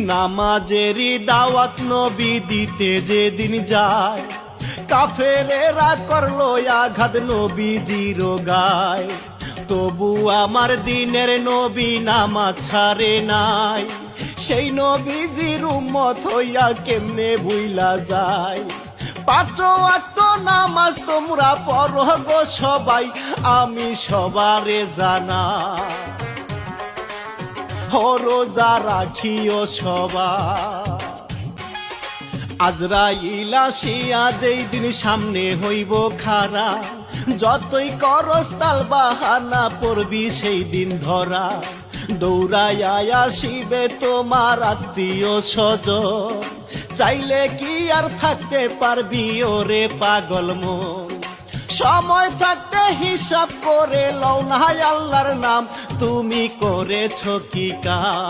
নামাজেরই দাওয়াত নবী দিতে যেদিন যায়, কাফেরেরা করলো আঘাত নবীজির গায়। তবু আমার দিনের নবী নামাজ ছাড়ে নাই, সেই নবীজির উম্মত হইয়া কেমনে ভুইলা যায়। পাঁচ ওয়াক্ত নামাজ তোমরা পড়ো গো সবাই, আমি সবারে জানা রোজা রাখিও সবাই। আজরাইল আসিয়া যেই দিন সামনে হইব খাড়া, যতই করস তাল বাহানা পড়বি সেই দিন ধরা। দৌড়াইয়া আসিবে তোমার আত্মীয় স্বজন, চাইলে কি আর থাকতে পারবি ওরে পাগল মন। সময় থাকতে হিসাব করে লও না আল্লাহর নাম, তুমি করেছ কি কাজ।